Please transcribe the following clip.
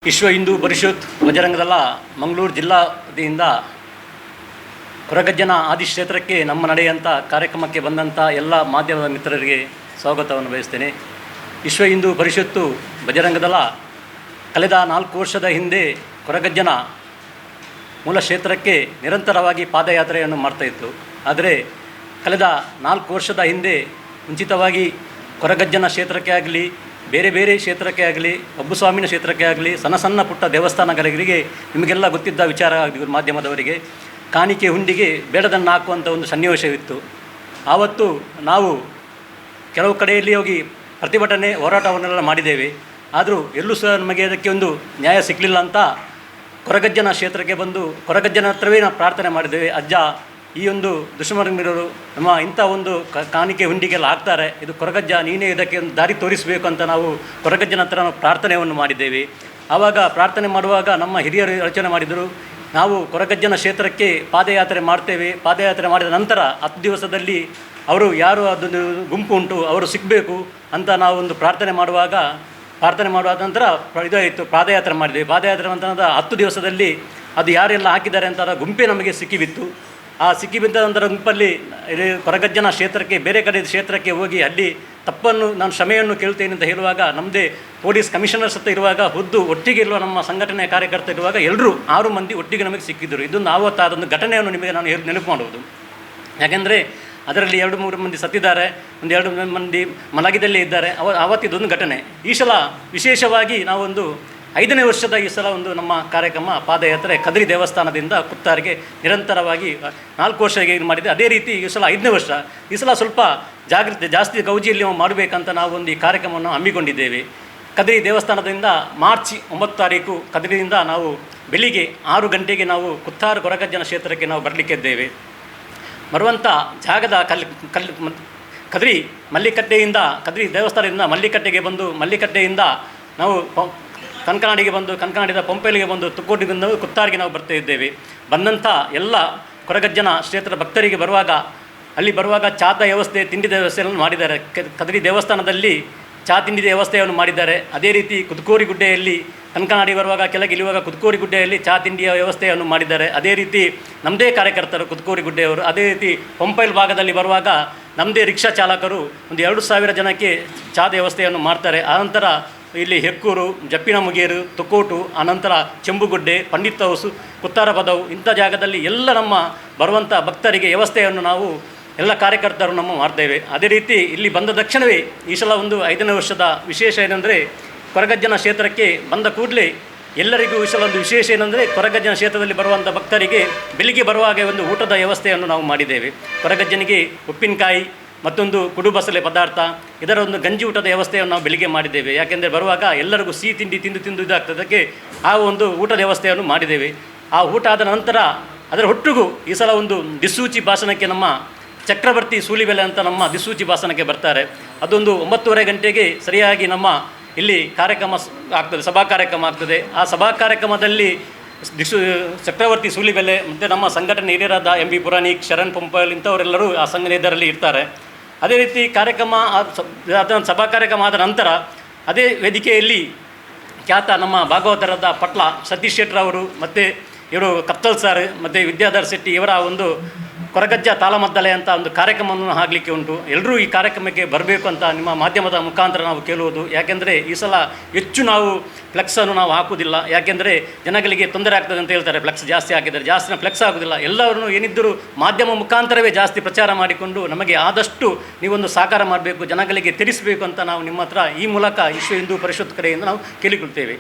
ವಿಶ್ವ ಹಿಂದೂ ಪರಿಷತ್ ಬಜರಂಗದಳ ಮಂಗಳೂರು ಜಿಲ್ಲಾ ವತಿಯಿಂದ ಕೊರಗಜ್ಜನ ಆದಿಕ್ಷೇತ್ರಕ್ಕೆ ನಮ್ಮ ನಡೆಯಂಥ ಕಾರ್ಯಕ್ರಮಕ್ಕೆ ಬಂದಂಥ ಎಲ್ಲ ಮಾಧ್ಯಮದ ಮಿತ್ರರಿಗೆ ಸ್ವಾಗತವನ್ನು ಬಯಸ್ತೇನೆ. ವಿಶ್ವ ಹಿಂದೂ ಪರಿಷತ್ತು ಬಜರಂಗದಳ ಕಳೆದ 4 ವರ್ಷದ ಹಿಂದೆ ಕೊರಗಜ್ಜನ ಮೂಲ ಕ್ಷೇತ್ರಕ್ಕೆ ನಿರಂತರವಾಗಿ ಪಾದಯಾತ್ರೆಯನ್ನು ಮಾಡ್ತಾಯಿತ್ತು. ಆದರೆ ಕಳೆದ 4 ವರ್ಷದ ಹಿಂದೆ ಮುಂಚಿತವಾಗಿ ಕೊರಗಜ್ಜನ ಕ್ಷೇತ್ರಕ್ಕೆ ಆಗಲಿ, ಬೇರೆ ಬೇರೆ ಕ್ಷೇತ್ರಕ್ಕೆ ಆಗಲಿ, ಅಬ್ಬುಸ್ವಾಮಿನ ಕ್ಷೇತ್ರಕ್ಕೆ ಆಗಲಿ, ಸಣ್ಣ ಪುಟ್ಟ ದೇವಸ್ಥಾನಗಳಿಗೆ ನಿಮಗೆಲ್ಲ ಗೊತ್ತಿದ್ದ ವಿಚಾರ ಮಾಧ್ಯಮದವರಿಗೆ ಕಾಣಿಕೆ ಹುಂಡಿಗೆ ಬೇಡದನ್ನು ಹಾಕುವಂಥ ಒಂದು ಸನ್ನಿವೇಶವಿತ್ತು. ಆವತ್ತು ನಾವು ಕೆಲವು ಕಡೆಯಲ್ಲಿ ಹೋಗಿ ಪ್ರತಿಭಟನೆ ಹೋರಾಟವನ್ನೆಲ್ಲ ಮಾಡಿದ್ದೇವೆ. ಆದರೂ ಎಲ್ಲೂ ಸಹ ನಮಗೆ ಅದಕ್ಕೆ ಒಂದು ನ್ಯಾಯ ಸಿಗಲಿಲ್ಲ ಅಂತ ಕೊರಗಜ್ಜನ ಕ್ಷೇತ್ರಕ್ಕೆ ಬಂದು ಕೊರಗಜ್ಜನ ಹತ್ರವೇ ನಾವು ಪ್ರಾರ್ಥನೆ ಮಾಡಿದ್ದೇವೆ. ಅಜ್ಜ, ಈ ಒಂದು ದುಶ್ಮನರು ನಮ್ಮ ಇಂಥ ಒಂದು ಕಾಣಿಕೆ ಹುಂಡಿಗೆಲ್ಲ ಹಾಕ್ತಾರೆ, ಇದು ಕೊರಗಜ್ಜ, ನೀನೇ ಇದಕ್ಕೆ ಒಂದು ದಾರಿ ತೋರಿಸಬೇಕು ಅಂತ ನಾವು ಕೊರಗಜ್ಜನ ಹತ್ರ ನಾವು ಪ್ರಾರ್ಥನೆಯನ್ನು ಮಾಡಿದ್ದೇವೆ. ಆವಾಗ ಪ್ರಾರ್ಥನೆ ಮಾಡುವಾಗ ನಮ್ಮ ಹಿರಿಯರು ಯೋಚನೆ ಮಾಡಿದರು, ನಾವು ಕೊರಗಜ್ಜನ ಕ್ಷೇತ್ರಕ್ಕೆ ಪಾದಯಾತ್ರೆ ಮಾಡ್ತೇವೆ, ಪಾದಯಾತ್ರೆ ಮಾಡಿದ ನಂತರ 10 ದಿವಸದಲ್ಲಿ ಅವರು ಯಾರು ಅದೊಂದು ಗುಂಪು ಉಂಟು ಅವರು ಸಿಗಬೇಕು ಅಂತ ನಾವು ಒಂದು ಪ್ರಾರ್ಥನೆ ಮಾಡುವಾದ ನಂತರ ಇದಾಯಿತು, ಪಾದಯಾತ್ರೆ ಮಾಡಿದ್ದೇವೆ. ಪಾದಯಾತ್ರೆ ನಂತರ 10 ದಿವಸದಲ್ಲಿ ಅದು ಯಾರೆಲ್ಲ ಹಾಕಿದ್ದಾರೆ ಅಂತ ಅದರ ಗುಂಪೇ ನಮಗೆ ಸಿಕ್ಕಿಬಿತ್ತು. ಆ ಸಿಕ್ಕಿಬಿದ್ದ ನಂತರ ಗುಂಪಲ್ಲಿ ಕೊರಗಜ್ಜನ ಕ್ಷೇತ್ರಕ್ಕೆ, ಬೇರೆ ಕಡೆ ಕ್ಷೇತ್ರಕ್ಕೆ ಹೋಗಿ ಅಲ್ಲಿ ತಪ್ಪನ್ನು ನಾನು ಕ್ಷಮೆಯನ್ನು ಕೇಳ್ತೇನೆ ಅಂತ ಹೇಳುವಾಗ, ನಮ್ಮದೇ ಪೊಲೀಸ್ ಕಮಿಷನರ್ಸ್ ಹತ್ರ ಇರುವಾಗ ಒಟ್ಟಿಗೆ ಇರುವ ನಮ್ಮ ಸಂಘಟನೆಯ ಕಾರ್ಯಕರ್ತ ಇರುವಾಗ ಎಲ್ಲರೂ 6 ಮಂದಿ ಒಟ್ಟಿಗೆ ನಮಗೆ ಸಿಕ್ಕಿದ್ದರು. ಇದೊಂದು ಆವತ್ತಾದೊಂದು ಘಟನೆಯನ್ನು ನಿಮಗೆ ನಾನು ನೆನಪು ಮಾಡುವುದು. ಯಾಕೆಂದರೆ ಅದರಲ್ಲಿ 2-3 ಮಂದಿ ಸತ್ತಿದ್ದಾರೆ, 1-2 ಮಂದಿ ಮಲಗಿದಲ್ಲೇ ಇದ್ದಾರೆ. ಆವತ್ತಿದೊಂದು ಘಟನೆ. ಈ ಸಲ ವಿಶೇಷವಾಗಿ ನಾವೊಂದು 5ನೇ ವರ್ಷದ ಈ ಸಲ ಒಂದು ನಮ್ಮ ಕಾರ್ಯಕ್ರಮ ಪಾದಯಾತ್ರೆ ಕದ್ರಿ ದೇವಸ್ಥಾನದಿಂದ ಕುತ್ತಾರಿಗೆ ನಿರಂತರವಾಗಿ 4 ವರ್ಷ ಮಾಡಿದೆ. ಅದೇ ರೀತಿ ಈ ಸಲ 5ನೇ ವರ್ಷ. ಈ ಸಲ ಸ್ವಲ್ಪ ಜಾಸ್ತಿ ಗೌಜಿಯಲ್ಲಿ ಮಾಡಬೇಕಂತ ನಾವು ಒಂದು ಈ ಕಾರ್ಯಕ್ರಮವನ್ನು ಹಮ್ಮಿಕೊಂಡಿದ್ದೇವೆ. ಕದ್ರಿ ದೇವಸ್ಥಾನದಿಂದ ಮಾರ್ಚ್ 9 ತಾರೀಕು ಕದ್ರಿಯಿಂದ ನಾವು ಬೆಳಿಗ್ಗೆ 6 ಗಂಟೆಗೆ ನಾವು ಕುತ್ತಾರು ಕೊರಗಜ್ಜನ ಕ್ಷೇತ್ರಕ್ಕೆ ನಾವು ಬರಲಿಕ್ಕಿದ್ದೇವೆ. ಬರುವಂಥ ಜಾಗದ ಕದ್ರಿ ಮಲ್ಲಿಕಟ್ಟೆಯಿಂದ, ಕದ್ರಿ ದೇವಸ್ಥಾನದಿಂದ ಮಲ್ಲಿಕಟ್ಟೆಗೆ ಬಂದು, ಮಲ್ಲಿಕಟ್ಟೆಯಿಂದ ನಾವು ಕನಕನಾಡಿಗೆ ಬಂದು, ಕನಕನಾಡಿದ ಪಂಪೆಲಿಗೆ ಬಂದು, ತುಕ್ಕೋಟಿಗೆ ಕುತ್ತಾರಿಗೆ ನಾವು ಬರ್ತಾ ಇದ್ದೇವೆ. ಬಂದಂಥ ಎಲ್ಲ ಕೊರಗಜ್ಜನ ಕ್ಷೇತ್ರದ ಭಕ್ತರಿಗೆ ಅಲ್ಲಿ ಬರುವಾಗ ಚಾತ ವ್ಯವಸ್ಥೆ, ತಿಂಡಿ ವ್ಯವಸ್ಥೆಯನ್ನು ಮಾಡಿದ್ದಾರೆ. ಕದ್ರಿ ದೇವಸ್ಥಾನದಲ್ಲಿ ತಿಂಡಿ ವ್ಯವಸ್ಥೆಯನ್ನು ಮಾಡಿದ್ದಾರೆ. ಅದೇ ರೀತಿ ಕುದ್ಕೋರಿ ಗುಡ್ಡೆಯಲ್ಲಿ ಕನಕನಾಡಿ ಬರುವಾಗ ಕೆಳಗೆ ಇಳಿಯುವಾಗ ಕುದ್ಕೋರಿ ಗುಡ್ಡೆಯಲ್ಲಿ ತಿಂಡಿಯ ವ್ಯವಸ್ಥೆಯನ್ನು ಮಾಡಿದ್ದಾರೆ. ಅದೇ ರೀತಿ ನಮ್ಮದೇ ಕಾರ್ಯಕರ್ತರು ಕುದ್ಕೋರಿ ಗುಡ್ಡೆಯವರು. ಅದೇ ರೀತಿ ಪಂಪೈಲ್ ಭಾಗದಲ್ಲಿ ಬರುವಾಗ ನಮ್ಮದೇ ರಿಕ್ಷಾ ಚಾಲಕರು ಒಂದು 2,000 ಜನಕ್ಕೆ ವ್ಯವಸ್ಥೆಯನ್ನು ಮಾಡ್ತಾರೆ. ಆನಂತರ ಇಲ್ಲಿ ಹೆಕ್ಕೂರು, ಜಪ್ಪಿನ ಮುಗೇರು, ತುಕ್ಕೋಟು, ಆನಂತರ ಚೆಂಬುಗುಡ್ಡೆ, ಪಂಡಿತ್ ಹೌಸು, ಕುತ್ತಾರ ಪದವು, ಇಂಥ ಜಾಗದಲ್ಲಿ ಎಲ್ಲ ನಮ್ಮ ಬರುವಂಥ ಭಕ್ತರಿಗೆ ವ್ಯವಸ್ಥೆಯನ್ನು ನಾವು ಎಲ್ಲ ಕಾರ್ಯಕರ್ತರು ನಮ್ಮ ಮಾಡ್ತೇವೆ. ಅದೇ ರೀತಿ ಇಲ್ಲಿ ಬಂದ ತಕ್ಷಣವೇ ಈ ಸಲ ಒಂದು 5ನೇ ವರ್ಷದ ವಿಶೇಷ ಏನಂದರೆ, ಕೊರಗಜ್ಜನ ಕ್ಷೇತ್ರಕ್ಕೆ ಬಂದ ಕೂಡಲೇ ಎಲ್ಲರಿಗೂ ಈ ಸಲ ಒಂದು ವಿಶೇಷ ಏನಂದರೆ, ಕೊರಗಜ್ಜನ ಕ್ಷೇತ್ರದಲ್ಲಿ ಬರುವಂಥ ಭಕ್ತರಿಗೆ ಬೆಳಿಗ್ಗೆ ಬರುವಾಗ ಒಂದು ಊಟದ ವ್ಯವಸ್ಥೆಯನ್ನು ನಾವು ಮಾಡಿದ್ದೇವೆ. ಕೊರಗಜ್ಜನಿಗೆ ಉಪ್ಪಿನಕಾಯಿ, ಮತ್ತೊಂದು ಕುಡು ಬಸಳೆ ಪದಾರ್ಥ, ಇದರ ಒಂದು ಗಂಜಿ ಊಟದ ವ್ಯವಸ್ಥೆಯನ್ನು ನಾವು ಬೆಳಿಗ್ಗೆ ಮಾಡಿದ್ದೇವೆ. ಯಾಕೆಂದರೆ ಬರುವಾಗ ಎಲ್ಲರಿಗೂ ಸಿಹಿ ತಿಂಡಿ ತಿಂದು ಇದಾಗ್ತದೆ, ಅದಕ್ಕೆ ಆ ಒಂದು ಊಟದ ವ್ಯವಸ್ಥೆಯನ್ನು ಮಾಡಿದ್ದೇವೆ. ಆ ಊಟ ಆದ ನಂತರ ಅದರ ಒಟ್ಟಿಗೂ ಈ ಸಲ ಒಂದು ದಿಸೂಚಿ ಭಾಷಣಕ್ಕೆ ನಮ್ಮ ಚಕ್ರವರ್ತಿ ಸೂಲಿಬೆಲೆ ಅಂತ ನಮ್ಮ ದಿಸೂಚಿ ಭಾಷಣಕ್ಕೆ ಬರ್ತಾರೆ. ಅದೊಂದು 9:30 ಗಂಟೆಗೆ ಸರಿಯಾಗಿ ನಮ್ಮ ಇಲ್ಲಿ ಕಾರ್ಯಕ್ರಮ ಆಗ್ತದೆ, ಸಭಾ ಕಾರ್ಯಕ್ರಮ ಆಗ್ತದೆ. ಆ ಸಭಾ ಕಾರ್ಯಕ್ರಮದಲ್ಲಿ ಚಕ್ರವರ್ತಿ ಸೂಲಿಬೆಲೆ ಮತ್ತು ನಮ್ಮ ಸಂಘಟನೆ ಹಿರಿಯರಾದ MB ಪುರಾಣಿಕ್, ಶರಣ್ ಪಂಪಲ್ ಇಂಥವರೆಲ್ಲರೂ ಆ ಇದರಲ್ಲಿ ಇರ್ತಾರೆ. ಅದೇ ರೀತಿ ಕಾರ್ಯಕ್ರಮ ಸಭಾ ಕಾರ್ಯಕ್ರಮ ಆದ ನಂತರ ಅದೇ ವೇದಿಕೆಯಲ್ಲಿ ಖ್ಯಾತ ನಮ್ಮ ಭಾಗವತರಾದ ಪಟ್ಲ ಸತೀಶ್ ಶೆಟ್ಟರವರು ಮತ್ತು ಇವರು ಕತ್ತಲ್ ಸರ್ ಮತ್ತು ವಿದ್ಯಾಧರ್ ಶೆಟ್ಟಿ ಇವರ ಒಂದು ಕೊರಗಜ್ಜ ತಾಳಮದ್ದಲೆ ಅಂತ ಒಂದು ಕಾರ್ಯಕ್ರಮವನ್ನು ಆಗಲಿಕ್ಕೆ ಉಂಟು. ಎಲ್ಲರೂ ಈ ಕಾರ್ಯಕ್ರಮಕ್ಕೆ ಬರಬೇಕು ಅಂತ ನಿಮ್ಮ ಮಾಧ್ಯಮದ ಮುಖಾಂತರ ನಾವು ಕೇಳುವುದು. ಯಾಕೆಂದರೆ ಈ ಸಲ ಹೆಚ್ಚು ನಾವು ಫ್ಲೆಕ್ಸನ್ನು ನಾವು ಹಾಕುವುದಿಲ್ಲ. ಯಾಕೆಂದರೆ ಜನಗಳಿಗೆ ತೊಂದರೆ ಆಗ್ತದೆ ಅಂತ ಹೇಳ್ತಾರೆ, ಫ್ಲೆಕ್ಸ್ ಜಾಸ್ತಿ ಹಾಕಿದರೆ. ಜಾಸ್ತಿನ ಫ್ಲೆಕ್ಸ್ ಆಗೋದಿಲ್ಲ. ಎಲ್ಲರೂ ಏನಿದ್ದರೂ ಮಾಧ್ಯಮ ಮುಖಾಂತರವೇ ಜಾಸ್ತಿ ಪ್ರಚಾರ ಮಾಡಿಕೊಂಡು ನಮಗೆ ಆದಷ್ಟು ನೀವೊಂದು ಸಹಕಾರ ಮಾಡಬೇಕು, ಜನಗಳಿಗೆ ತಿಳಿಸಬೇಕು ಅಂತ ನಾವು ನಿಮ್ಮ ಹತ್ರ ಈ ಮೂಲಕ ವಿಶ್ವ ಹಿಂದೂ ಪರಿಷತ್ ಕಡೆಯಿಂದ ನಾವು ಕೇಳಿಕೊಳ್ತೇವೆ.